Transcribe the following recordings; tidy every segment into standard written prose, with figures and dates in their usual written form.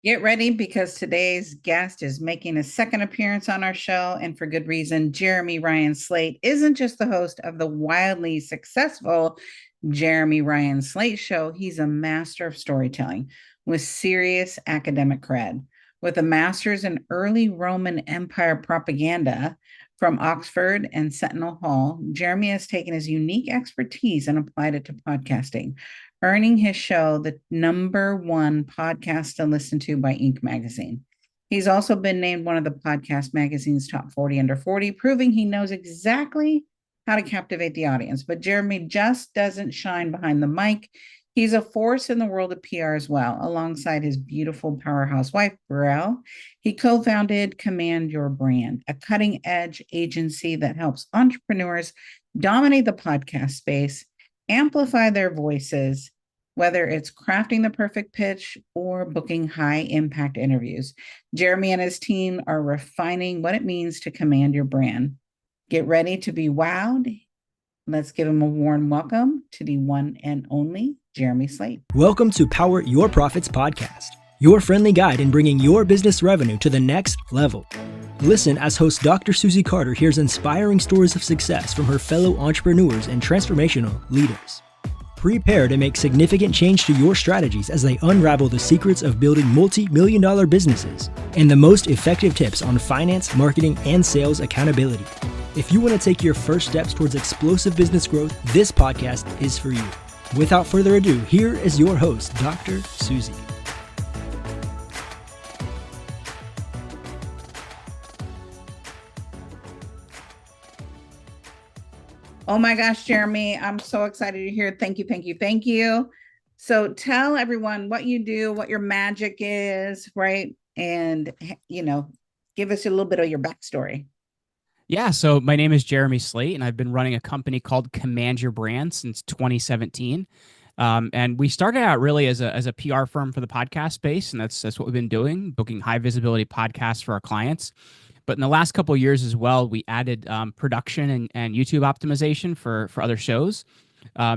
Get ready because today's guest is making a second appearance on our show, and for good reason. Jeremy Ryan Slate isn't just the host of the wildly successful Jeremy Ryan Slate Show, he's a master of storytelling with serious academic cred. With a master's in early Roman Empire propaganda from Oxford and Sentinel Hall, Jeremy has taken his unique expertise and applied it to podcasting, earning his show the #1 podcast to listen to by Inc. magazine. He's also been named one of the podcast magazine's top 40 under 40, proving he knows exactly how to captivate the audience. But Jeremy just doesn't shine behind the mic. He's a force in the world of PR as well. Alongside his beautiful powerhouse wife, Burrell, he co-founded Command Your Brand, a cutting-edge agency that helps entrepreneurs dominate the podcast space, amplify their voices, whether it's crafting the perfect pitch or booking high impact interviews. Jeremy and his team are refining what it means to command your brand. Get ready to be wowed. Let's give him a warm welcome to the one and only Jeremy Slate. Welcome to Power Your Profits podcast, your friendly guide in bringing your business revenue to the next level. Listen as host Dr. Susie Carder hears inspiring stories of success from her fellow entrepreneurs and transformational leaders. Prepare to make significant change to your strategies as they unravel the secrets of building multi-million-dollar businesses and the most effective tips on finance, marketing, and sales accountability. If you want to take your first steps towards explosive business growth, this podcast is for you. Without further ado, here is your host, Dr. Susie. Oh my gosh, Jeremy, I'm so excited to hear. Thank you, thank you, thank you. So tell everyone what you do, what your magic is, right? And, give us a little bit of your backstory. Yeah, so my name is Jeremy Slate, and I've been running a company called Command Your Brand since 2017. And we started out really as a PR firm for the podcast space, and that's what we've been doing, booking high visibility podcasts for our clients. But in the last couple of years as well, we added production and YouTube optimization for other shows,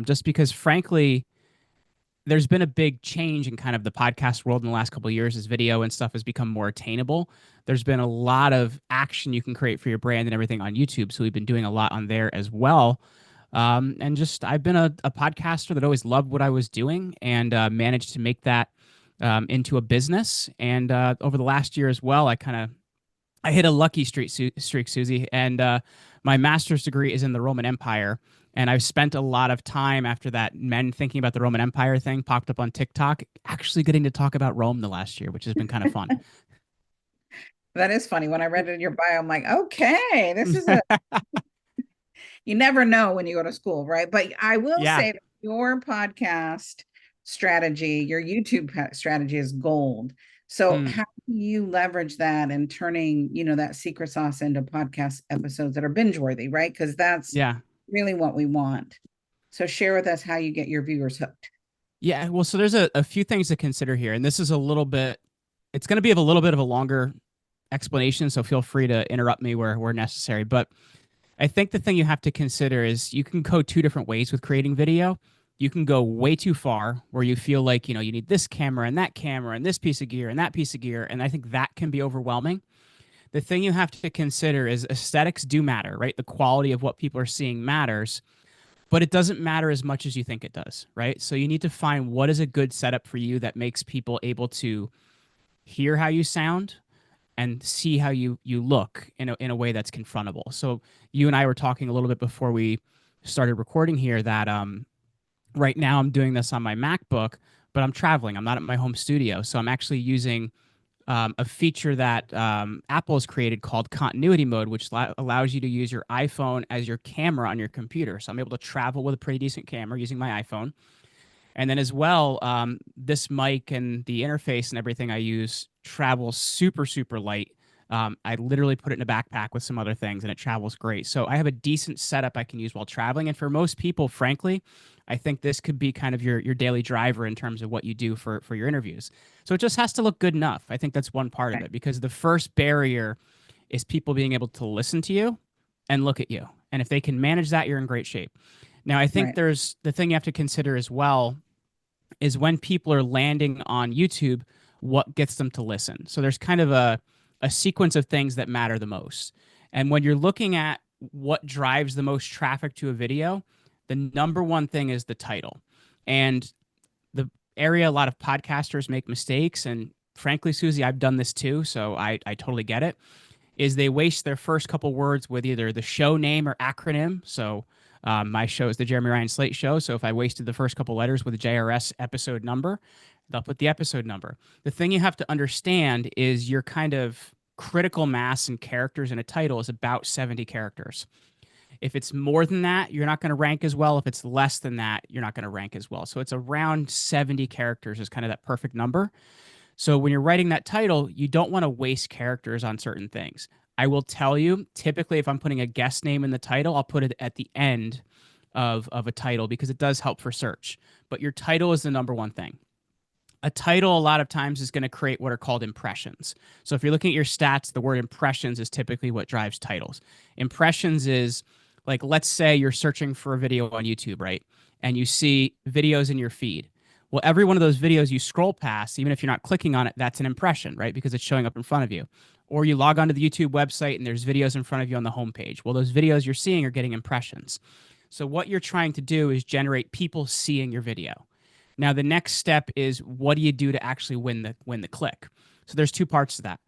just because, frankly, there's been a big change in kind of the podcast world in the last couple of years as video and stuff has become more attainable. There's been a lot of action you can create for your brand and everything on YouTube. So we've been doing a lot on there as well. And just I've been a podcaster that always loved what I was doing and managed to make that into a business. And over the last year as well, I hit a lucky streak, Susie, and my master's degree is in the Roman Empire. And I've spent a lot of time after that, men thinking about the Roman Empire thing popped up on TikTok, actually getting to talk about Rome the last year, which has been kind of fun. That is funny. When I read it in your bio, I'm like, okay, this is you never know when you go to school, right? But I will say that your podcast strategy, your YouTube strategy is gold. So how do you leverage that and turning, that secret sauce into podcast episodes that are binge worthy, right? Because that's really what we want. So share with us how you get your viewers hooked. Yeah, well, so there's a few things to consider here, and this is it's going to be a little bit of a longer explanation, so feel free to interrupt me where necessary. But I think the thing you have to consider is you can go two different ways with creating video. You can go way too far where you feel like, you need this camera and this piece of gear and that piece of gear, and I think that can be overwhelming. The thing you have to consider is aesthetics do matter, right? The quality of what people are seeing matters, but it doesn't matter as much as you think it does, right? So you need to find what is a good setup for you that makes people able to hear how you sound and see how you look in a way that's confrontable. So you and I were talking a little bit before we started recording here that right now I'm doing this on my MacBook, but I'm traveling. I'm not at my home studio. So I'm actually using a feature that Apple has created called continuity mode, which allows you to use your iPhone as your camera on your computer. So I'm able to travel with a pretty decent camera using my iPhone. And then as well, this mic and the interface and everything I use travels super, super light. I literally put it in a backpack with some other things and it travels great. So I have a decent setup I can use while traveling. And for most people, frankly, I think this could be kind of your daily driver in terms of what you do for your interviews. So it just has to look good enough. I think that's one part of it, because the first barrier is people being able to listen to you and look at you. And if they can manage that, you're in great shape. Now, I think there's the thing you have to consider as well is when people are landing on YouTube, what gets them to listen. So there's kind of a sequence of things that matter the most. And when you're looking at what drives the most traffic to a video, the number one thing is the title. And the area a lot of podcasters make mistakes, and frankly, Susie, I've done this too, so I totally get it, is they waste their first couple words with either the show name or acronym. So my show is the Jeremy Ryan Slate Show. So if I wasted the first couple letters with a JRS episode number, they'll put the episode number. The thing you have to understand is your kind of critical mass and characters in a title is about 70 characters. If it's more than that, you're not going to rank as well. If it's less than that, you're not going to rank as well. So it's around 70 characters is kind of that perfect number. So when you're writing that title, you don't want to waste characters on certain things. I will tell you, typically, if I'm putting a guest name in the title, I'll put it at the end of a title because it does help for search. But your title is the number one thing. A title, a lot of times, is going to create what are called impressions. So if you're looking at your stats, the word impressions is typically what drives titles. Impressions is like, let's say you're searching for a video on YouTube, right? And you see videos in your feed. Well, every one of those videos you scroll past, even if you're not clicking on it, that's an impression, right? Because it's showing up in front of you. Or you log onto the YouTube website and there's videos in front of you on the homepage. Well, those videos you're seeing are getting impressions. So what you're trying to do is generate people seeing your video. Now, the next step is, what do you do to actually win the click? So there's two parts to that.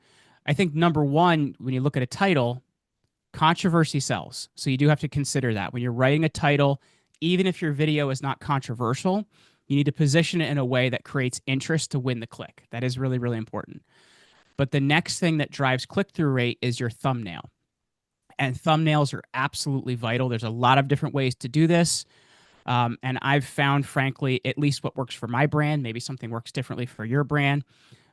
I think number one, when you look at a title, controversy sells. So you do have to consider that. When you're writing a title, even if your video is not controversial, you need to position it in a way that creates interest to win the click. That is really, really important. But the next thing that drives click-through rate is your thumbnail. And thumbnails are absolutely vital. There's a lot of different ways to do this. And I've found, frankly, at least what works for my brand, maybe something works differently for your brand,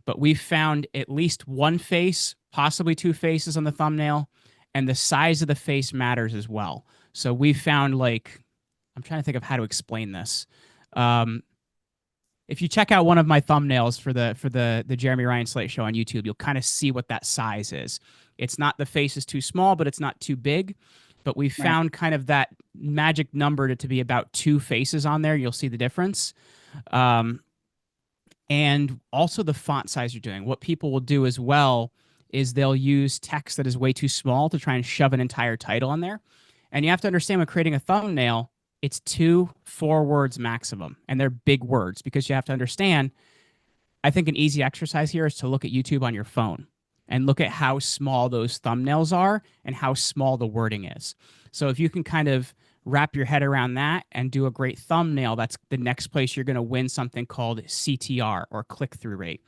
but we've found at least one face, possibly two faces on the thumbnail, and the size of the face matters as well. So we've found, like, I'm trying to think of how to explain this. If you check out one of my thumbnails for the Jeremy Ryan Slate Show on YouTube, you'll kind of see what that size is. It's not, the face is too small, but it's not too big. But we found kind of that magic number to be about two faces on there. You'll see the difference. And also the font size you're doing. What people will do as well is they'll use text that is way too small to try and shove an entire title on there. And you have to understand, when creating a thumbnail, it's 2-4 words maximum. And they're big words, because you have to understand, I think an easy exercise here is to look at YouTube on your phone and look at how small those thumbnails are and how small the wording is. So if you can kind of wrap your head around that and do a great thumbnail, that's the next place you're going to win something called CTR, or click-through rate.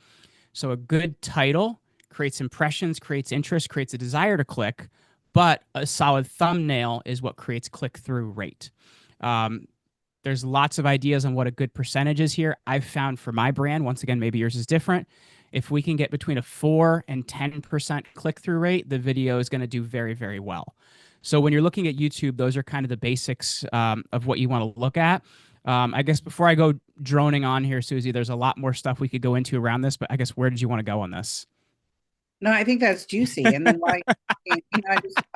So a good title creates impressions, creates interest, creates a desire to click, but a solid thumbnail is what creates click-through rate. There's lots of ideas on what a good percentage is here. I've found for my brand, once again, maybe yours is different, if we can get between a 4 and 10% click-through rate, the video is going to do very, very well. So when you're looking at YouTube, those are kind of the basics of what you want to look at. I guess before I go droning on here, Susie, there's a lot more stuff we could go into around this, but I guess where did you want to go on this? No, I think that's juicy. And then why,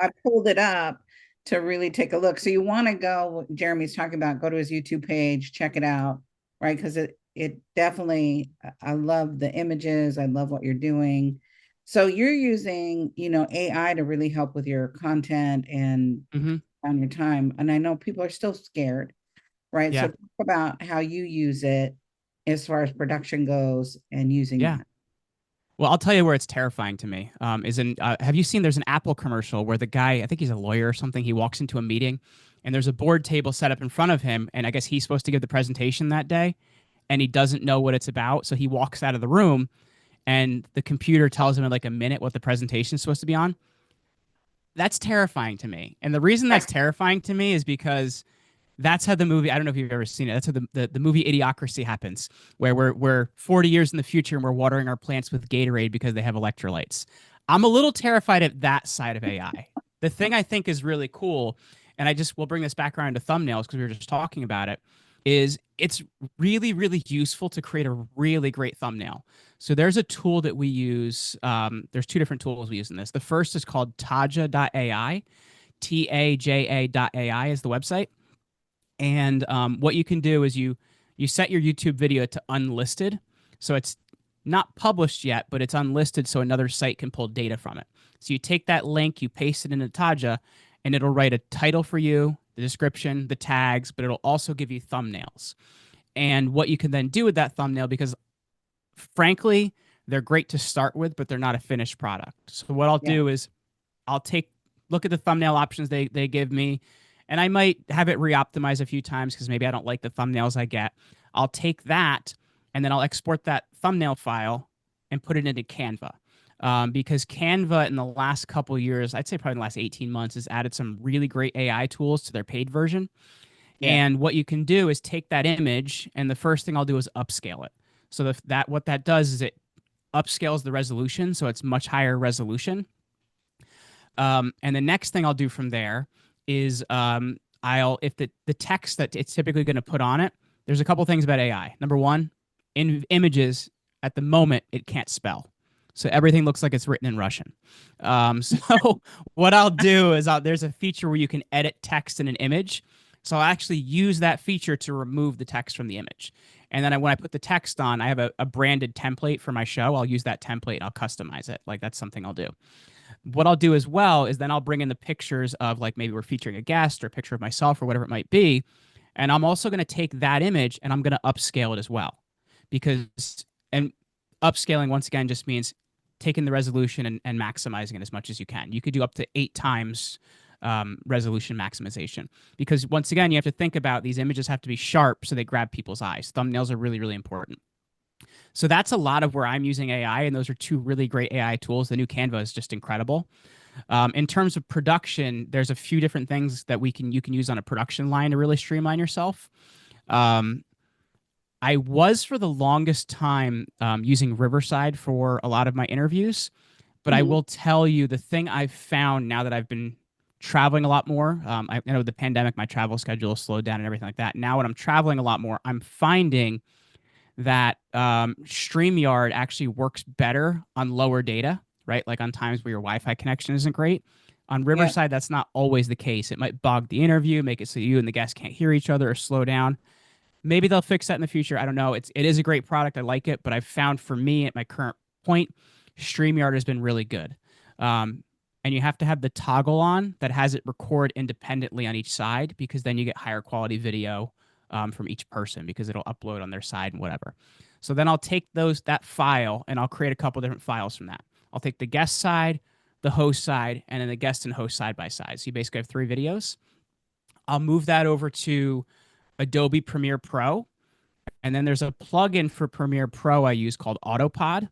I pulled it up to really take a look. So you want to go, Jeremy's talking about, go to his YouTube page, check it out, right? Because it definitely, I love the images. I love what you're doing. So you're using, AI to really help with your content and on your time. And I know people are still scared, right? Yeah. So talk about how you use it as far as production goes and using that. Well, I'll tell you where it's terrifying to me. Have you seen, there's an Apple commercial where the guy, I think he's a lawyer or something, he walks into a meeting and there's a board table set up in front of him, and I guess he's supposed to give the presentation that day, and he doesn't know what it's about, so he walks out of the room and the computer tells him in like a minute what the presentation is supposed to be on. That's terrifying to me. And the reason that's terrifying to me is because that's how the movie, I don't know if you've ever seen it, that's how the movie Idiocracy happens, where we're 40 years in the future and we're watering our plants with Gatorade because they have electrolytes. I'm a little terrified at that side of AI. The thing I think is really cool, and we'll bring this back around to thumbnails because we were just talking about it, is it's really, really useful to create a really great thumbnail. So there's a tool that we use. There's two different tools we use in this. The first is called Taja.ai. Taja.ai is the website. And what you can do is you set your YouTube video to unlisted. So it's not published yet, but it's unlisted so another site can pull data from it. So you take that link, you paste it into Taja, and it'll write a title for you, the description, the tags, but it'll also give you thumbnails. And what you can then do with that thumbnail, because frankly, they're great to start with, but they're not a finished product. So what I'll do is I'll look at the thumbnail options they give me, and I might have it re-optimized a few times because maybe I don't like the thumbnails I get. I'll take that, and then I'll export that thumbnail file and put it into Canva. Because Canva in the last couple of years, I'd say probably in the last 18 months, has added some really great AI tools to their paid version. Yeah. And what you can do is take that image, and the first thing I'll do is upscale it. So what that does is it upscales the resolution, so it's much higher resolution. And the next thing I'll do from there is if the text that it's typically going to put on it, there's a couple things about AI. Number one, in images, at the moment, it can't spell. So everything looks like it's written in Russian. So what I'll do is there's a feature where you can edit text in an image. So I'll actually use that feature to remove the text from the image. And then when I put the text on, I have a branded template for my show. I'll use that template and I'll customize it. Like, that's something I'll do. What I'll do as well is then I'll bring in the pictures of, like, maybe we're featuring a guest or a picture of myself or whatever it might be. And I'm also going to take that image and I'm going to upscale it as well. And upscaling, once again, just means taking the resolution and maximizing it as much as you can. You could do up to 8 times resolution maximization, because once again, you have to think about these images have to be sharp so they grab people's eyes. Thumbnails are really, really important. So that's a lot of where I'm using AI, and those are 2 really great AI tools. The new Canva is just incredible. In terms of production, there's a few different things that you can use on a production line to really streamline yourself. I was for the longest time using Riverside for a lot of my interviews, but I will tell you the thing I've found now that I've been traveling a lot more. I know the pandemic, my travel schedule slowed down and everything like that. Now when I'm traveling a lot more, I'm finding that StreamYard actually works better on lower data, right? Like on times where your Wi-Fi connection isn't great. On Riverside, that's not always the case. It might bog the interview, make it so you and the guest can't hear each other or slow down. Maybe they'll fix that in the future. I don't know. It is a great product. I like it, but I've found for me at my current point, StreamYard has been really good. And you have to have the toggle on that has it record independently on each side, because then you get higher quality video from each person, because it'll upload on their side and whatever. So then I'll take that file and I'll create a couple different files from that. I'll take the guest side, the host side, and then the guest and host side by side. So you basically have 3 videos. I'll move that over to Adobe Premiere Pro. And then there's a plugin for Premiere Pro I use called AutoPod.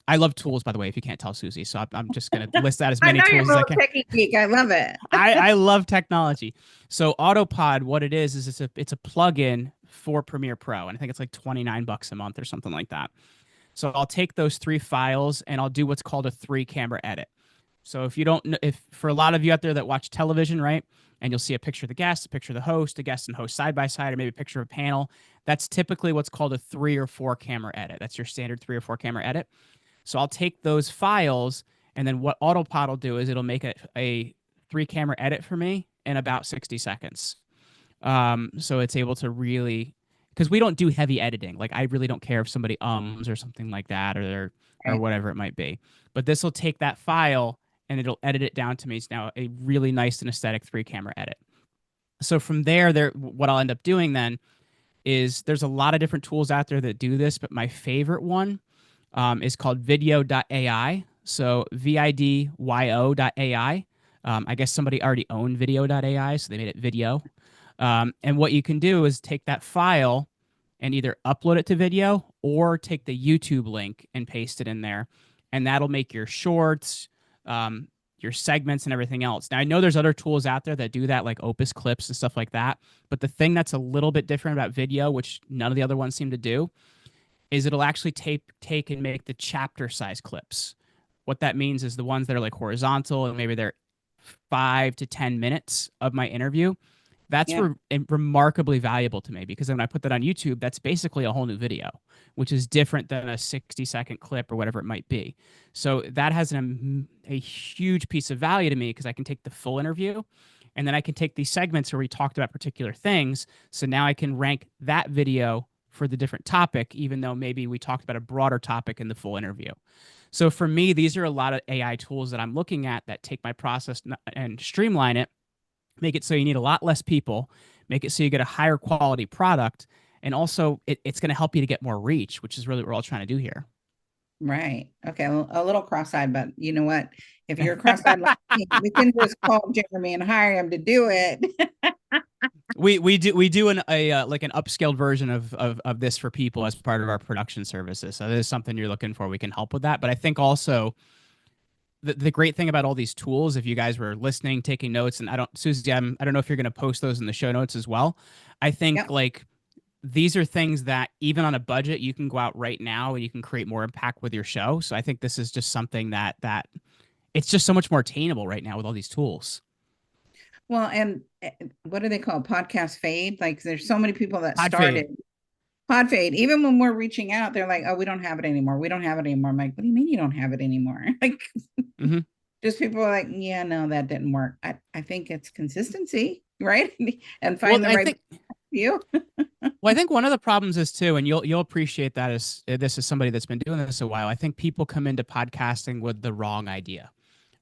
I love tools, by the way, if you can't tell, Susie. So I'm just going to list that as many tools as I can. Techie geek. I love it. I love technology. So AutoPod, what it is it's a plugin for Premiere Pro. And I think it's like $29 a month or something like that. So I'll take those 3 files and I'll do what's called a 3-camera edit. So if for a lot of you out there that watch television, right, and you'll see a picture of the guest, a picture of the host, a guest and host side by side, or maybe a picture of a panel, that's typically what's called a 3 or 4 camera edit. That's your standard 3 or 4 camera edit. So I'll take those files, and then what AutoPod will do is it'll make a 3-camera edit for me in about 60 seconds. So it's able to really, because we don't do heavy editing. Like, I really don't care if somebody or something like that, or whatever it might be. But this will take that file and it'll edit it down to me. It's now a really nice and aesthetic 3-camera edit. So from there, what I'll end up doing then is there's a lot of different tools out there that do this, but my favorite one is called Vidyo.ai. So Vidyo.ai. I guess somebody already owned Vidyo.ai, so they made it Video. And what you can do is take that file and either upload it to Vidyo or take the YouTube link and paste it in there. And that'll make your shorts, your segments, and everything else. Now, I know there's other tools out there that do that, like Opus Clips and stuff like that. But the thing that's a little bit different about Vidyo, which none of the other ones seem to do, is it'll actually take and make the chapter size clips. What that means is the ones that are like horizontal and maybe they're 5 to 10 minutes of my interview. That's remarkably valuable to me, because when I put that on YouTube, that's basically a whole new video, which is different than a 60-second clip or whatever it might be. So that has a huge piece of value to me, because I can take the full interview and then I can take these segments where we talked about particular things. So now I can rank that video for the different topic, even though maybe we talked about a broader topic in the full interview. So for me, these are a lot of AI tools that I'm looking at that take my process and streamline it, make it so you need a lot less people, make it so you get a higher quality product, and also it's going to help you to get more reach, which is really what we're all trying to do here. Right. Okay. A little cross-eyed, but you know what? If you're cross-eyed like me, we can just call Jeremy and hire him to do it. We do a like an upscaled version of this for people as part of our production services. So there's something you're looking for, we can help with that. But I think also the great thing about all these tools, if you guys were listening, taking notes, and Susie, I don't know if you're going to post those in the show notes as well. I think Yep. like these are things that even on a budget, you can go out right now and you can create more impact with your show. So I think this is just something that it's just so much more attainable right now with all these tools. Well, and what do they call podcast fade? Like there's so many people that Pod fade. started pod fade. Even when we're reaching out, they're like, oh, we don't have it anymore. We don't have it anymore. I'm like, what do you mean you don't have it anymore? Like Mm-hmm. just people are like, yeah, no, that didn't work. I think it's consistency, right? And Well, find the I right think you. Well, I think one of the problems is too, and you'll appreciate that as this is somebody that's been doing this a while. I think people come into podcasting with the wrong idea,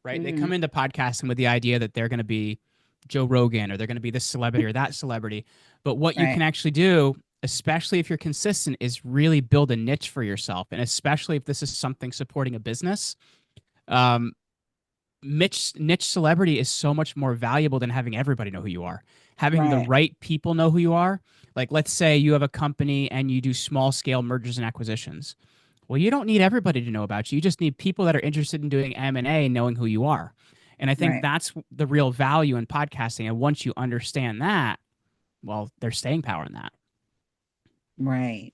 right? They come into podcasting with the idea that they're going to be Joe Rogan or they're going to be this celebrity or that celebrity. But what you Right. can actually do, especially if you're consistent, is really build a niche for yourself, and especially if this is something supporting a business. Um, niche celebrity is so much more valuable than having everybody know who you are. Having the Right. right people know who you are. Like, let's say you have a company and you do small scale mergers and acquisitions. Well, you don't need everybody to know about you. You just need people that are interested in doing M&A and knowing who you are. And I think Right. that's the real value in podcasting. And once you understand that, well, there's staying power in that. Right.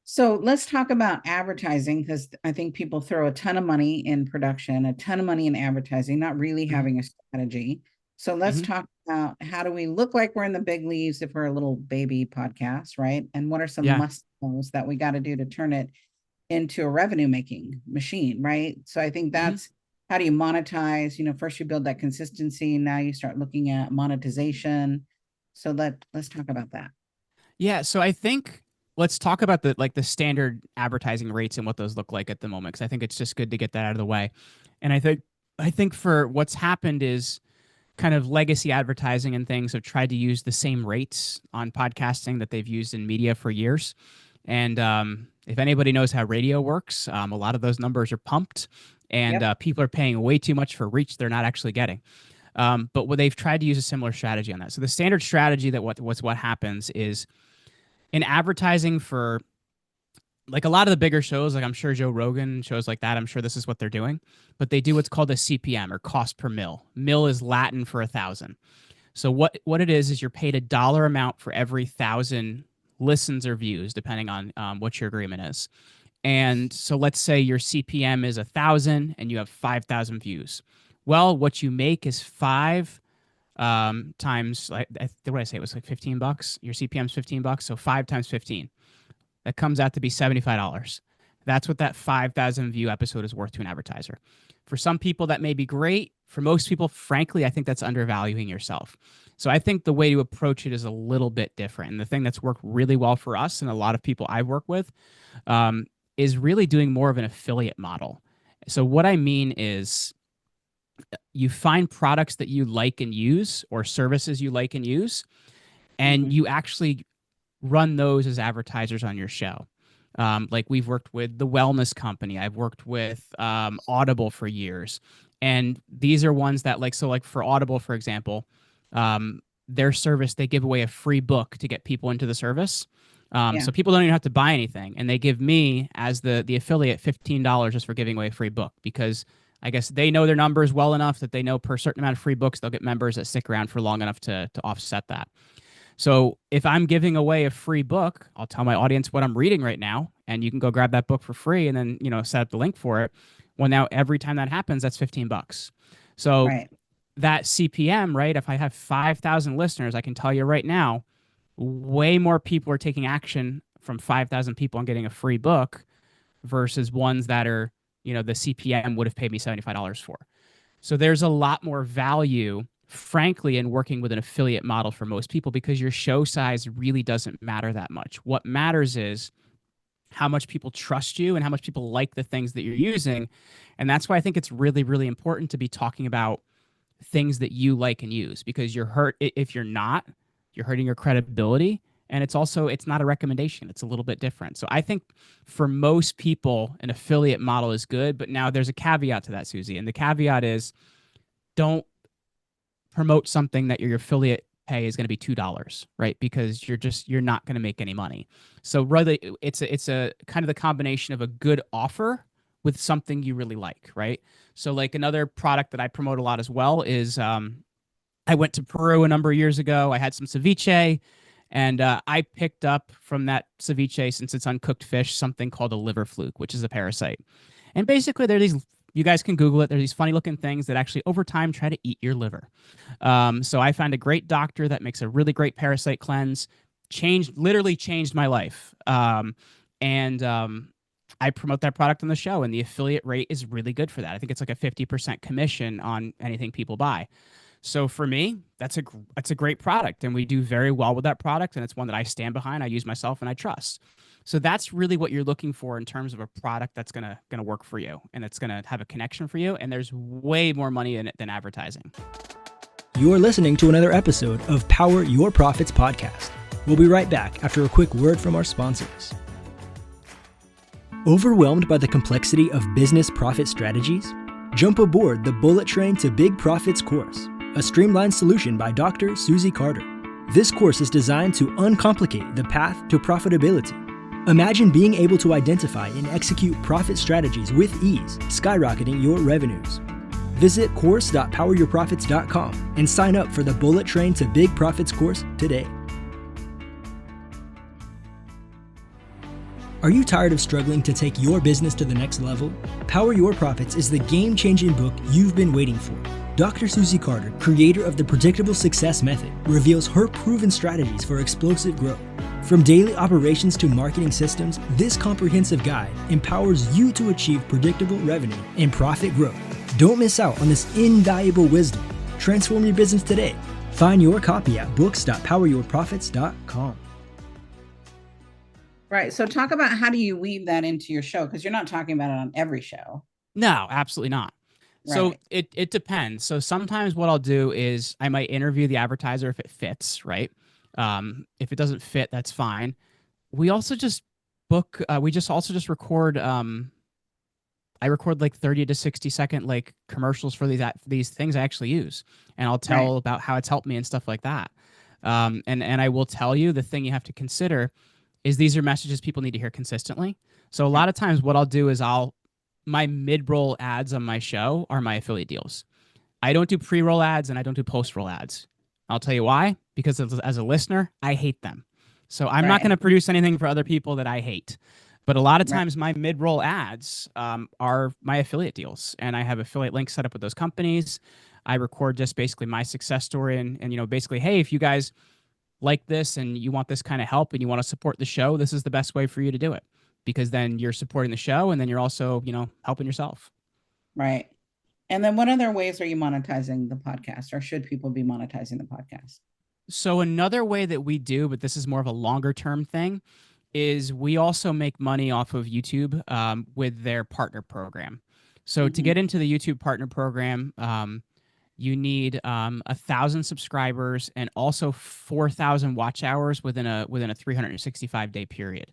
So let's talk about advertising because I think people throw a ton of money in production, a ton of money in advertising, not really Mm-hmm. having a strategy. So let's Mm-hmm. talk about how do we look like we're in the big leagues if we're a little baby podcast, right? And what are some Yeah. must-knows that we got to do to turn it into a revenue making machine, right? So I think Mm-hmm. that's how do you monetize? First you build that consistency, now you start looking at monetization. So let's talk about that. Yeah, so I think let's talk about the standard advertising rates and what those look like at the moment because I think it's just good to get that out of the way. And I think for what's happened is kind of legacy advertising and things have tried to use the same rates on podcasting that they've used in media for years. And if anybody knows how radio works, a lot of those numbers are pumped, and Yep. people are paying way too much for reach they're not actually getting. But what they've tried to use a similar strategy on that. So the standard strategy that what happens is in advertising for like a lot of the bigger shows, like I'm sure Joe Rogan, shows like that, I'm sure this is what they're doing, but they do what's called a CPM or cost per mil. Mil is Latin for 1,000. So what it is you're paid a dollar amount for every 1,000 listens or views, depending on what your agreement is. And so let's say your CPM is 1,000 and you have 5,000 views. Well, what you make is five times like what did I say? It was like $15. Your CPM is $15, so 5 times 15. That comes out to be $75. That's what that 5,000 view episode is worth to an advertiser. For some people, that may be great. For most people, frankly, I think that's undervaluing yourself. So I think the way to approach it is a little bit different. And the thing that's worked really well for us and a lot of people I work with is really doing more of an affiliate model. So what I mean is you find products that you like and use or services you like and use, and Mhm. you actually run those as advertisers on your show. Like we've worked with the wellness company. I've worked with Audible for years. And these are ones that like for Audible, for example, their service, they give away a free book to get people into the service. Yeah. So people don't even have to buy anything. And they give me as the affiliate $15 just for giving away a free book because I guess they know their numbers well enough that they know per certain amount of free books, they'll get members that stick around for long enough to offset that. So if I'm giving away a free book, I'll tell my audience what I'm reading right now, and you can go grab that book for free and then, set up the link for it. Well, now every time that happens, that's $15. So Right. that CPM, right? If I have 5,000 listeners, I can tell you right now, way more people are taking action from 5,000 people on getting a free book versus ones that the CPM would have paid me $75 for. So there's a lot more value frankly, in working with an affiliate model for most people, because your show size really doesn't matter that much. What matters is how much people trust you and how much people like the things that you're using. And that's why I think it's really, really important to be talking about things that you like and use, because if you're not, you're hurting your credibility. And it's not a recommendation. It's a little bit different. So I think for most people, an affiliate model is good, but now there's a caveat to that, Susie. And the caveat is, don't promote something that your affiliate pay is going to be $2, right? Because you're not going to make any money. So really, it's a kind of the combination of a good offer with something you really like, right? So like another product that I promote a lot as well is I went to Peru a number of years ago. I had some ceviche, and I picked up from that ceviche, since it's uncooked fish, something called a liver fluke, which is a parasite. And basically, you guys can Google it. There's these funny looking things that actually over time try to eat your liver. So I found a great doctor that makes a really great parasite cleanse. Literally changed my life. And I promote that product on the show, and the affiliate rate is really good for that. I think it's like a 50% commission on anything people buy. So for me, that's a great product, and we do very well with that product, and it's one that I stand behind, I use myself, and I trust. So that's really what you're looking for in terms of a product that's gonna work for you, and it's gonna have a connection for you, and there's way more money in it than advertising. You're listening to another episode of Power Your Profits podcast. We'll be right back after a quick word from our sponsors. Overwhelmed by the complexity of business profit strategies? Jump aboard the Bullet Train to Big Profits course, a streamlined solution by Dr. Susie Carder. This course is designed to uncomplicate the path to profitability. Imagine being able to identify and execute profit strategies with ease, skyrocketing your revenues. Visit course.poweryourprofits.com and sign up for the Bullet Train to Big Profits course today. Are you tired of struggling to take your business to the next level? Power Your Profits is the game-changing book you've been waiting for. Dr. Susie Carder, creator of the Predictable Success Method, reveals her proven strategies for explosive growth. From daily operations to marketing systems, this comprehensive guide empowers you to achieve predictable revenue and profit growth. Don't miss out on this invaluable wisdom. Transform your business today. Find your copy at books.poweryourprofits.com. Right. So talk about, how do you weave that into your show? Because you're not talking about it on every show. No, absolutely not. Right. So it depends. So sometimes what I'll do is I might interview the advertiser if it fits, right? If it doesn't fit, that's fine. We also just book, we just also just record, I record like 30 to 60-second like commercials for these things I actually use. And I'll tell about how it's helped me and stuff like that. And I will tell you, the thing you have to consider is these are messages people need to hear consistently. So a lot of times what I'll do is my mid-roll ads on my show are my affiliate deals. I don't do pre-roll ads and I don't do post-roll ads. I'll tell you why, because as a listener, I hate them. So I'm not going to produce anything for other people that I hate. But a lot of times my mid-roll ads are my affiliate deals, and I have affiliate links set up with those companies. I record just basically my success story and basically, hey, if you guys like this and you want this kind of help and you want to support the show, this is the best way for you to do it, because then you're supporting the show and then you're also, helping yourself. Right. And then what other ways are you monetizing the podcast, or should people be monetizing the podcast? So another way that we do, but this is more of a longer term thing, is we also make money off of YouTube with their partner program. So to get into the YouTube partner program, you need 1,000 subscribers and also 4,000 watch hours within a 365-day period.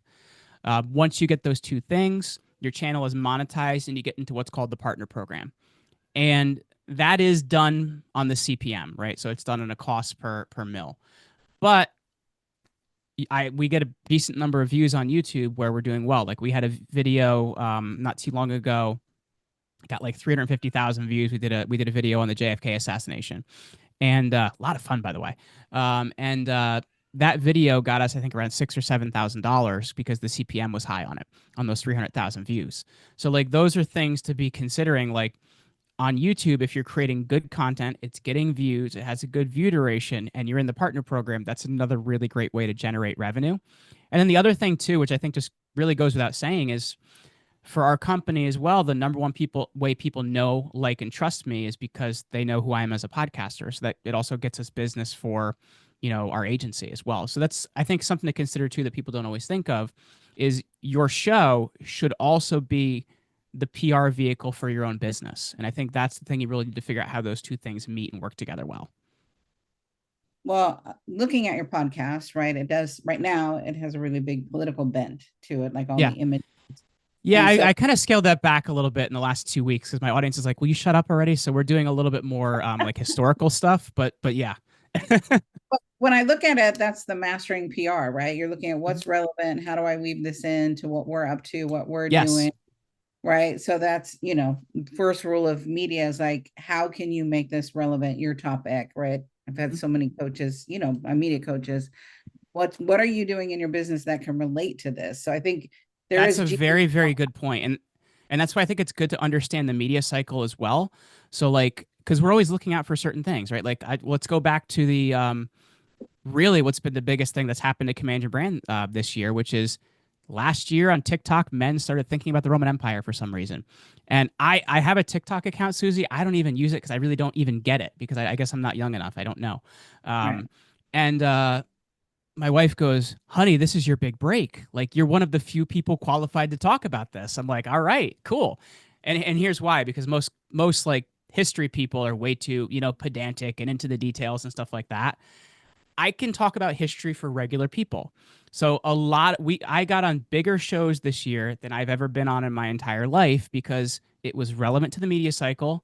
Once you get those two things, your channel is monetized and you get into what's called the partner program. And that is done on the CPM, right? So it's done on a cost per mil. But we get a decent number of views on YouTube where we're doing well. Like we had a video not too long ago, got like 350,000 views. We did a video on the JFK assassination, and a lot of fun, by the way. That video got us, I think, around $6,000 or $7,000 because the CPM was high on it, on those 300,000 views. So like those are things to be considering. Like on YouTube, if you're creating good content, it's getting views, it has a good view duration, and you're in the partner program, that's another really great way to generate revenue. And then the other thing too, which I think just really goes without saying, is for our company as well, the number one way people know, like, and trust me is because they know who I am as a podcaster. So that it also gets us business for, our agency as well. So that's, I think, something to consider too that people don't always think of is your show should also be the PR vehicle for your own business. And I think that's the thing you really need to figure out how those two things meet and work together well. Well, looking at your podcast, right, it does right now, it has a really big political bent to it, like all the Yeah. image. Yeah, And so, I kind of scaled that back a little bit in the last 2 weeks because my audience is like, "Will you shut up already?" So we're doing a little bit more like historical stuff, but yeah. but when I look at it, that's the mastering PR, right? You're looking at what's relevant. How do I weave this into what we're up to, what we're Yes. doing, right? So that's, first rule of media is like, how can you make this relevant, your topic, right? I've had so many coaches, my media coaches. What are you doing in your business that can relate to this? So I think there That's is a very, very good point. And that's why I think it's good to understand the media cycle as well. So like, because we're always looking out for certain things, right? Like, let's go back to the really what's been the biggest thing that's happened to Command Your Brand this year, which is last year on TikTok, men started thinking about the Roman Empire for some reason. And I have a TikTok account, Susie. I don't even use it because I really don't even get it because I guess I'm not young enough. I don't know. right, And my wife goes, "Honey, this is your big break. Like, you're one of the few people qualified to talk about this." I'm like, "All right, cool." And here's why, because most like history people are way too, pedantic and into the details and stuff like that. I can talk about history for regular people. So I got on bigger shows this year than I've ever been on in my entire life because it was relevant to the media cycle.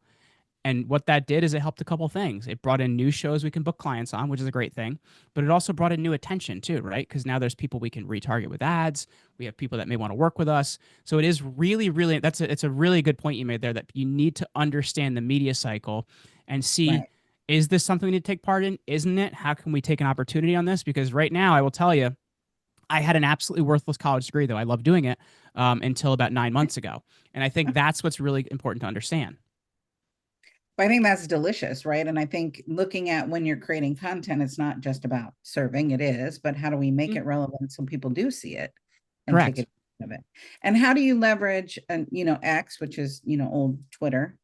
And what that did is it helped a couple things. It brought in new shows we can book clients on, which is a great thing. But it also brought in new attention too, right? Because now there's people we can retarget with ads. We have people that may want to work with us. So it is really, really, it's a really good point you made there that you need to understand the media cycle and see, right. is this something we need to take part in? Isn't it? How can we take an opportunity on this? Because right now, I will tell you, I had an absolutely worthless college degree, though I love doing it until about 9 months ago. And I think that's what's really important to understand. I think that's delicious, right? And I think looking at when you're creating content, it's not just about serving, it is, but how do we make Mm, it relevant so people do see it and take correct. advantage of it? And how do you leverage, X, which is, old Twitter,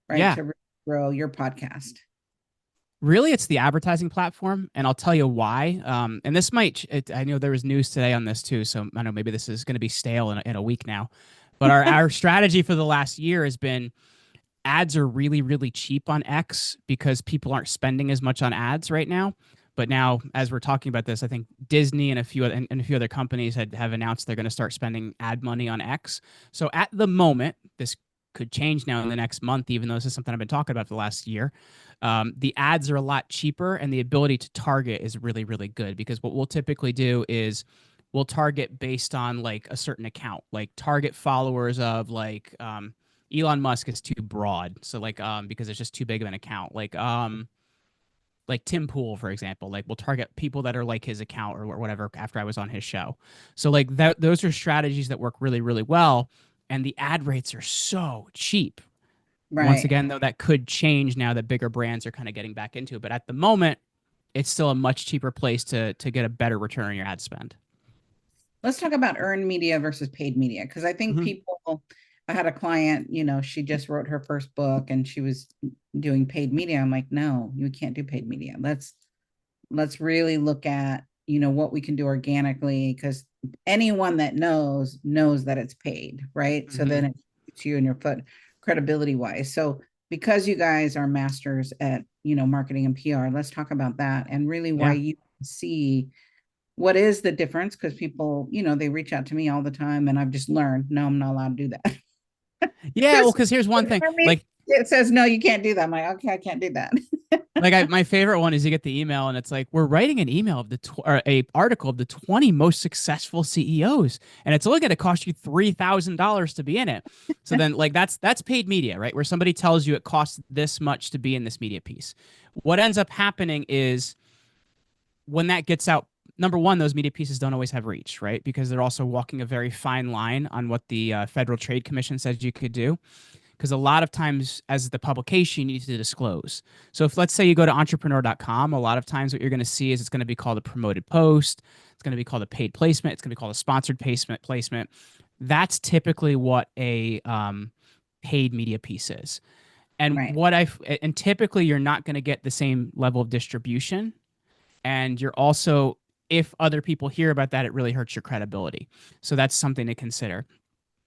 right, Yeah. to grow your podcast? Really, it's the advertising platform, and I'll tell you why. And this I know there was news today on this too, so I know maybe this is going to be stale in a week now. But our strategy for the last year has been ads are really, really cheap on X because people aren't spending as much on ads right now. But now, as we're talking about this, I think Disney and a few other companies have announced they're going to start spending ad money on X. So at the moment, this could change now in the next month, even though this is something I've been talking about for the last year. The ads are a lot cheaper, and the ability to target is really, really good because what we'll typically do is we'll target based on like a certain account, like target followers of like Elon Musk is too broad, so like because it's just too big of an account, like Tim Pool, for example. Like we'll target people that are like his account or whatever after I was on his show. So like those are strategies that work really, really well. And the ad rates are so cheap. Once Right. again, though, that could change now that bigger brands are kind of getting back into it. But at the moment, it's still a much cheaper place to get a better return on your ad spend. Let's talk about earned media versus paid media, because I think Mm-hmm. I had a client, she just wrote her first book and she was doing paid media. I'm like, no, you can't do paid media. Let's really look at, what we can do organically, because anyone that knows that it's paid, right? So Mm-hmm. then it shoots you in your foot credibility wise. So because you guys are masters at, marketing and PR, let's talk about that and really why Yeah. you see what is the difference, because people, they reach out to me all the time and I've just learned, no, I'm not allowed to do that. Yeah. Well, Because because here's one thing. Like it says, no, you can't do that. I'm like, okay, I can't do that. my favorite one is you get the email and it's like we're writing an email of or a article of the 20 most successful CEOs, and it's only going to cost you $3,000 to be in it. So then like that's paid media, right? Where somebody tells you it costs this much to be in this media piece. What ends up happening is when that gets out, number one, those media pieces don't always have reach, right? Because they're also walking a very fine line on what the Federal Trade Commission says you could do. Because a lot of times, as the publication, you need to disclose. So if let's say you go to entrepreneur.com, a lot of times what you're going to see is it's going to be called a promoted post. It's going to be called a paid placement. It's going to be called a sponsored placement. That's typically what a paid media piece is. And Right. and typically you're not going to get the same level of distribution. And you're also, if other people hear about that, it really hurts your credibility. So that's something to consider.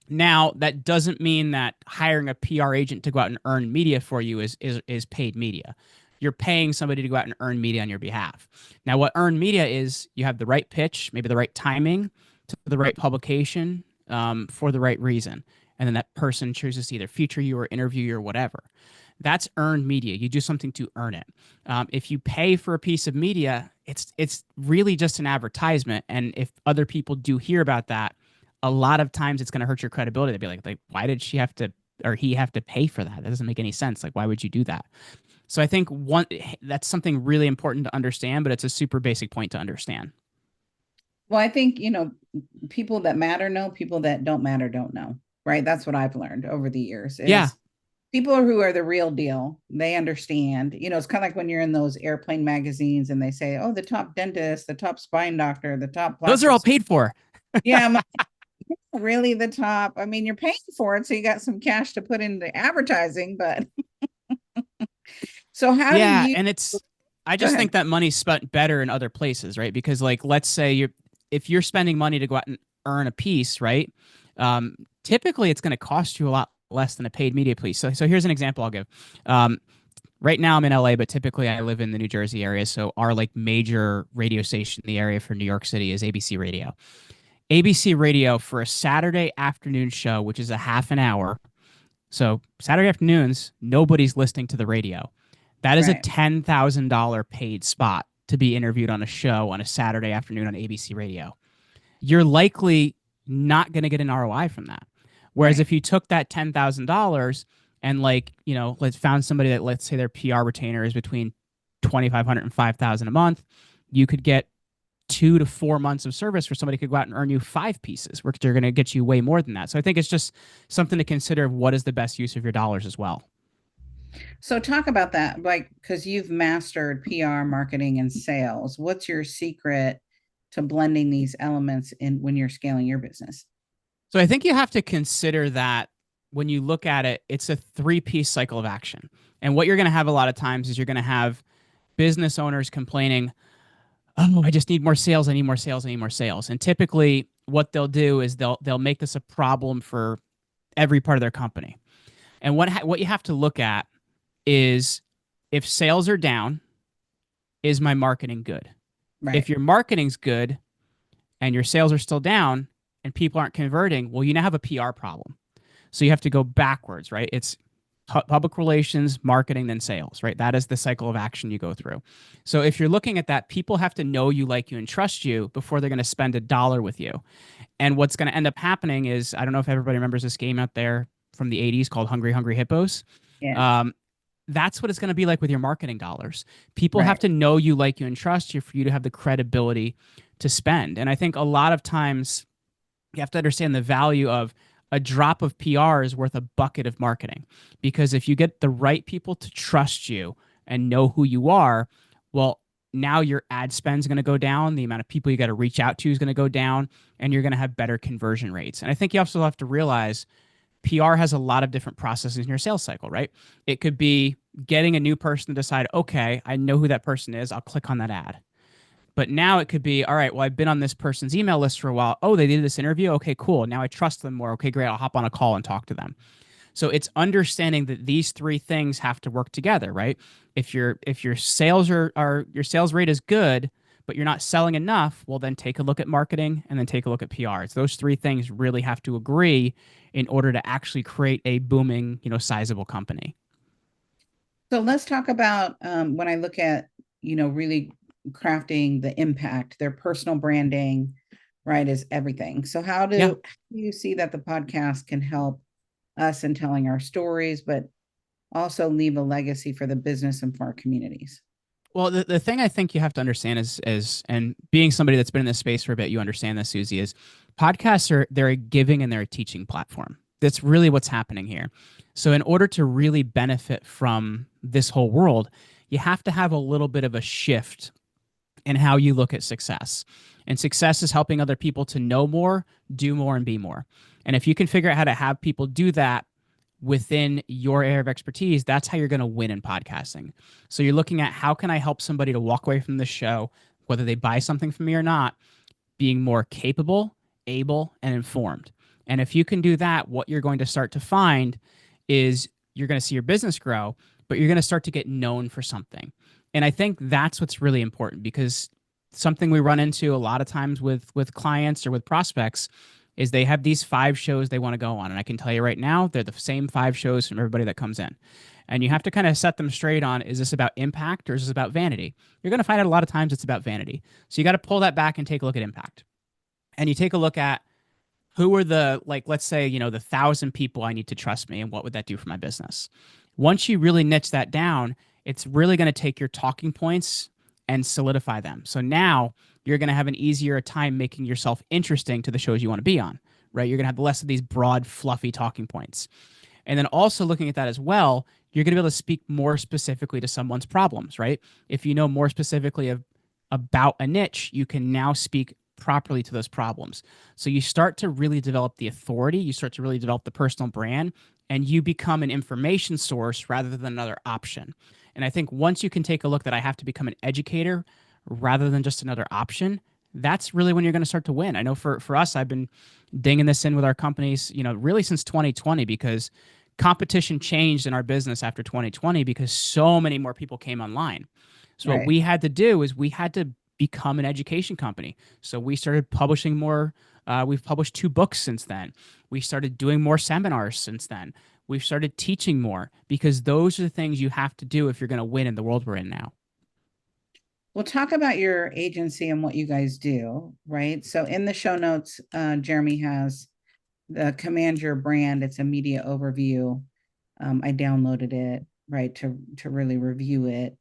Now, that doesn't mean that hiring a PR agent to go out and earn media for you is paid media. You're paying somebody to go out and earn media on your behalf. Now, what earned media is, you have the right pitch, maybe the right timing to the right publication, for the right reason. And then that person chooses to either feature you or interview you or whatever. That's earned media. You do something to earn it. If you pay for a piece of media, it's really just an advertisement. And if other people do hear about that, a lot of times it's going to hurt your credibility. They'd be like, why did she have to, or he have to pay for that? That doesn't make any sense. Like, why would you do that? So I think that's something really important to understand, but it's a super basic point to understand. Well, I think, people that matter know, people that don't matter don't know, right? That's what I've learned over the years Yeah. is people who are the real deal. They understand, it's kind of like when you're in those airplane magazines and they say, oh, the top dentist, the top spine doctor, the top Those are all paid for. Yeah, I'm like, really the top. I mean, you're paying for it, so you got some cash to put into advertising, but so how do you And I just think that money's spent better in other places, right? Because like, let's say if you're spending money to go out and earn a piece, right? Typically it's going to cost you a lot less than a paid media piece. So here's an example I'll give. Right now I'm in LA, but typically I live in the New Jersey area. So our like major radio station in the area for New York City is ABC Radio. ABC Radio for a Saturday afternoon show, which is a half an hour. So Saturday afternoons, nobody's listening to the radio. That is a $10,000 paid spot to be interviewed on a show on a Saturday afternoon on ABC Radio. You're likely not going to get an ROI from that. Whereas if you took that $10,000 and let's found somebody that, let's say their PR retainer is between $2,500 and $5,000 a month, you could get 2 to 4 months of service where somebody could go out and earn you 5 pieces, where they're going to get you way more than that. So I think it's just something to consider of what is the best use of your dollars as well. So talk about that, like, because you've mastered PR, marketing, and sales. What's your secret to blending these elements in when you're scaling your business? So I think you have to consider that when you look at it, it's a 3-piece cycle of action. And what you're going to have a lot of times is you're going to have business owners complaining, oh, I just need more sales. I need more sales. I need more sales. And typically what they'll do is they'll make this a problem for every part of their company. And what you have to look at is, if sales are down, is my marketing good? Right. If your marketing's good and your sales are still down and people aren't converting, well, you now have a PR problem. So you have to go backwards, right? It's public relations, marketing, then sales, right? That is the cycle of action you go through. So if you're looking at that, people have to know you, like you, and trust you before they're going to spend $1 with you. And what's going to end up happening is, I don't know if everybody remembers this game out there from the 80s called Hungry Hungry Hippos. Yeah. That's what it's going to be like with your marketing dollars. People have to know you, like you, and trust you for you to have the credibility to spend. And I think a lot of times you have to understand the value of a drop of PR is worth a bucket of marketing. Because if you get the right people to trust you and know who you are, well, now your ad spend is going to go down. The amount of people you got to reach out to is going to go down, and you're going to have better conversion rates. And I think you also have to realize PR has a lot of different processes in your sales cycle, right? It could be getting a new person to decide, okay, I know who that person is. I'll click on that ad. But now it could be, all right, well, I've been on this person's email list for a while. Oh, they did this interview. Okay, cool. Now I trust them more. Okay, great. I'll hop on a call and talk to them. So it's understanding that these 3 things have to work together, right? If your sales your sales rate is good, but you're not selling enough, well, then take a look at marketing and then take a look at PR. It's those 3 things really have to agree in order to actually create a booming, sizable company. So let's talk about when I look at, really crafting the impact, their personal branding, right, is everything. So how do you see that the podcast can help us in telling our stories, but also leave a legacy for the business and for our communities? Well, the thing I think you have to understand is, and being somebody that's been in this space for a bit, you understand this, Susie, is podcasts they're a giving and they're a teaching platform. That's really what's happening here. So in order to really benefit from this whole world, you have to have a little bit of a shift in how you look at success. And success is helping other people to know more, do more, and be more. And if you can figure out how to have people do that within your area of expertise, that's how you're going to win in podcasting. So you're looking at, how can I help somebody to walk away from the show, whether they buy something from me or not, being more capable, able, and informed. And if you can do that, what you're going to start to find is you're going to see your business grow, but you're going to start to get known for something. And I think that's what's really important, because something we run into a lot of times with clients or with prospects is they have these 5 shows they want to go on. And I can tell you right now, they're the same 5 shows from everybody that comes in. And you have to kind of set them straight on, is this about impact or is this about vanity? You're going to find out a lot of times it's about vanity. So you got to pull that back and take a look at impact. And you take a look at, who are the, like, let's say, the 1,000 people I need to trust me, and what would that do for my business? Once you really niche that down, it's really going to take your talking points and solidify them. So now you're going to have an easier time making yourself interesting to the shows you want to be on, right? You're going to have less of these broad, fluffy talking points. And then also looking at that as well, you're going to be able to speak more specifically to someone's problems, right? If you know more specifically about a niche, you can now speak properly to those problems. So you start to really develop the authority, you start to really develop the personal brand, and you become an information source rather than another option. And I think once you can take a look that I have to become an educator rather than just another option, that's really when you're going to start to win. I know for us, I've been dinging this in with our companies, really since 2020, because competition changed in our business after 2020 because so many more people came online. So what we had to do is we had to become an education company. So we started publishing more. We've published 2 books since then. We started doing more seminars since then. We've started teaching more, because those are the things you have to do if you're going to win in the world we're in now. We'll talk about your agency and what you guys do, right? So in the show notes, Jeremy has the Command Your Brand. It's a media overview. I downloaded it, right, to really review it,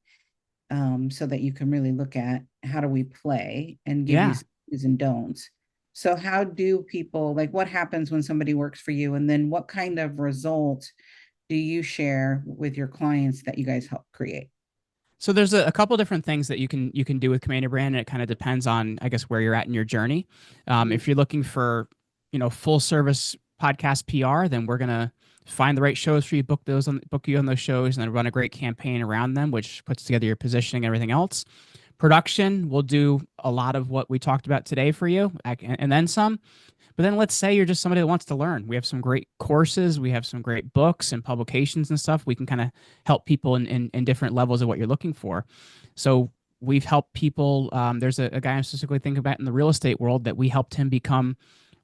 so that you can really look at how do we play and give you some do's and don'ts. So how do people, like, what happens when somebody works for you, and then what kind of results do you share with your clients that you guys help create? So there's a couple different things that you can do with Command Your Brand, and it kind of depends on, I guess, where you're at in your journey. If you're looking for, full service podcast PR, then we're gonna find the right shows for you, book you on those shows, and then run a great campaign around them, which puts together your positioning and everything else. Production, we'll do a lot of what we talked about today for you, and then some. But then let's say you're just somebody that wants to learn. We have some great courses. We have some great books and publications and stuff. We can kind of help people in different levels of what you're looking for. So we've helped people. There's a guy I'm specifically thinking about in the real estate world that we helped him become,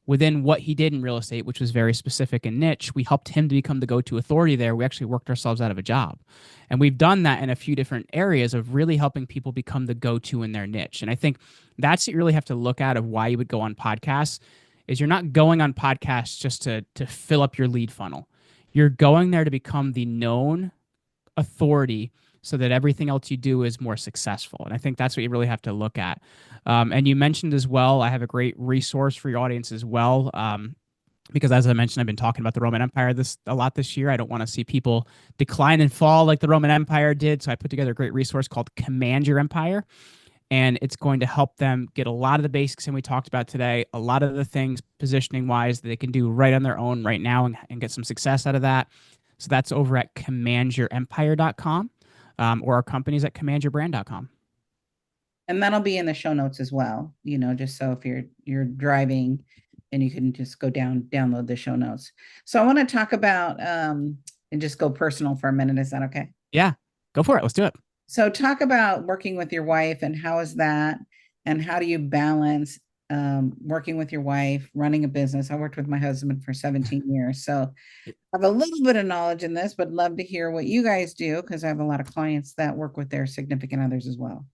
within what he did in real estate, which was very specific and niche, we helped him to become the go-to authority there. We actually worked ourselves out of a job. And we've done that in a few different areas of really helping people become the go-to in their niche. And I think that's what you really have to look at of why you would go on podcasts, is you're not going on podcasts just to fill up your lead funnel. You're going there to become the known authority so that everything else you do is more successful. And I think that's what you really have to look at. And you mentioned as well, I have a great resource for your audience as well. Because as I mentioned, I've been talking about the Roman Empire a lot this year. I don't want to see people decline and fall like the Roman Empire did. So I put together a great resource called Command Your Empire. And it's going to help them get a lot of the basics and we talked about today, a lot of the things positioning wise that they can do right on their own right now and get some success out of that. So that's over at commandyourempire.com, or our company's at commandyourbrand.com. And that'll be in the show notes as well, just so if you're driving and you can just go download the show notes. So I want to talk about, and just go personal for a minute. Is that okay? Yeah, go for it. Let's do it. So talk about working with your wife, and how is that, and how do you balance working with your wife, running a business? I worked with my husband for 17 years, so I have a little bit of knowledge in this, but love to hear what you guys do, because I have a lot of clients that work with their significant others as well.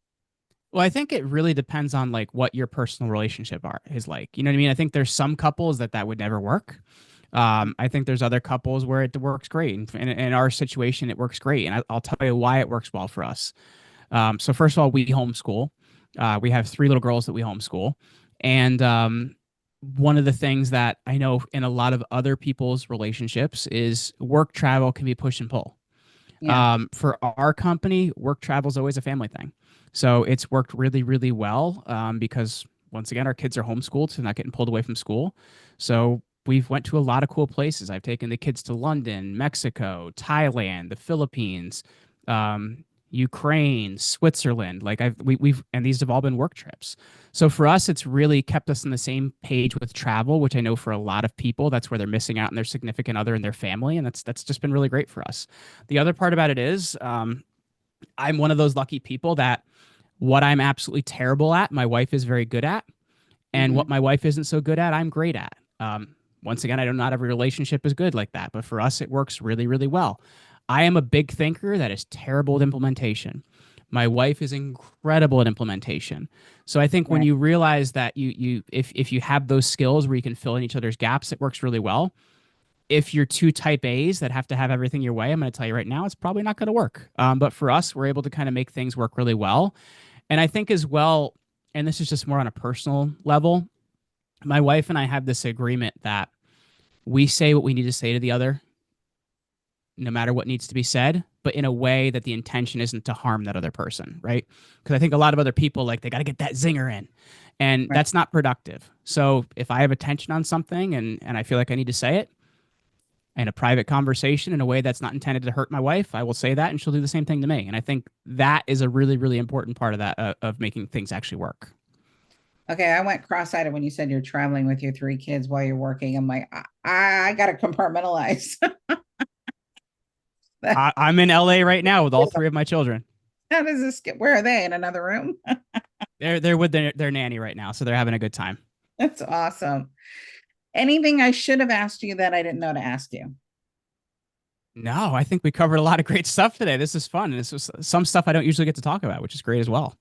Well, I think it really depends on like what your personal relationship is like. You know what I mean? I think there's some couples that would never work. I think there's other couples where it works great. And in our situation, it works great. And I'll tell you why it works well for us. So first of all, we homeschool. We have 3 little girls that we homeschool. And one of the things that I know in a lot of other people's relationships is work travel can be push and pull. Yeah. For our company, work travel is always a family thing. So it's worked really, really well because, once again, our kids are homeschooled, so they're not getting pulled away from school. So we've went to a lot of cool places. I've taken the kids to London, Mexico, Thailand, the Philippines, Ukraine, Switzerland. Like we've and these have all been work trips. So for us, it's really kept us on the same page with travel, which I know for a lot of people, that's where they're missing out on their significant other and their family, and that's just been really great for us. The other part about it is, I'm one of those lucky people that what I'm absolutely terrible at, my wife is very good at, and what my wife isn't so good at, I'm great at. Once again, I know not every relationship is good like that, but for us, it works really, really well. I am a big thinker that is terrible at implementation. My wife is incredible at implementation. So I think when you realize that if you have those skills where you can fill in each other's gaps, it works really well. If you're two type A's that have to have everything your way, I'm going to tell you right now, it's probably not going to work. But for us, we're able to kind of make things work really well. And I think as well, and this is just more on a personal level, my wife and I have this agreement that we say what we need to say to the other, no matter what needs to be said, but in a way that the intention isn't to harm that other person, right? Because I think a lot of other people, like, they got to get that zinger in, and that's not productive. So if I have attention on something and I feel like I need to say it in a private conversation in a way that's not intended to hurt my wife, I will say that, and she'll do the same thing to me. And I think that is a really, really important part of that, of making things actually work. Okay, I went cross-eyed when you said you're traveling with your 3 kids while you're working. I'm like, I got to compartmentalize. I'm in LA right now with all 3 of my children. How does this get? Where are they? In another room? They're with their nanny right now, so they're having a good time. That's awesome. Anything I should have asked you that I didn't know to ask you? No, I think we covered a lot of great stuff today. This is fun. This was some stuff I don't usually get to talk about, which is great as well.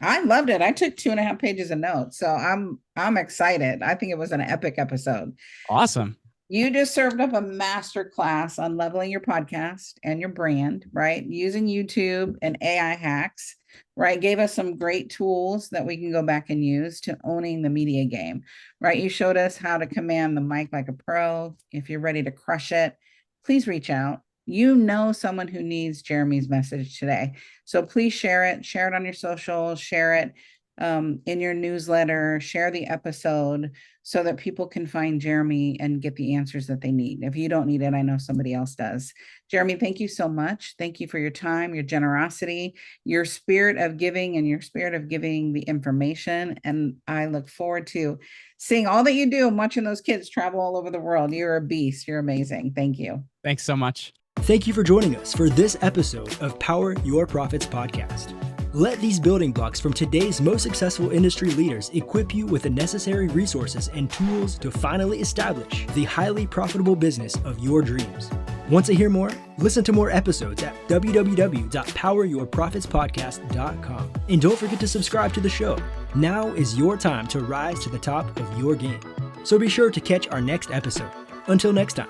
I loved it. I took 2.5 pages of notes, so I'm excited. I think it was an epic episode. Awesome. You just served up a master class on leveling your podcast and your brand, right? Using YouTube and AI hacks, right? Gave us some great tools that we can go back and use to owning the media game, right? You showed us how to command the mic like a pro. If you're ready to crush it, please reach out. You know someone who needs Jeremy's message today. So please share it on your socials, share it in your newsletter, share the episode so that people can find Jeremy and get the answers that they need. If you don't need it, I know somebody else does. Jeremy, thank you so much. Thank you for your time, your generosity, your spirit of giving, and your spirit of giving the information. And I look forward to seeing all that you do and watching those kids travel all over the world. You're a beast. You're amazing. Thank you. Thanks so much. Thank you for joining us for this episode of Power Your Profits podcast. Let these building blocks from today's most successful industry leaders equip you with the necessary resources and tools to finally establish the highly profitable business of your dreams. Want to hear more? Listen to more episodes at www.poweryourprofitspodcast.com. And don't forget to subscribe to the show. Now is your time to rise to the top of your game. So be sure to catch our next episode. Until next time.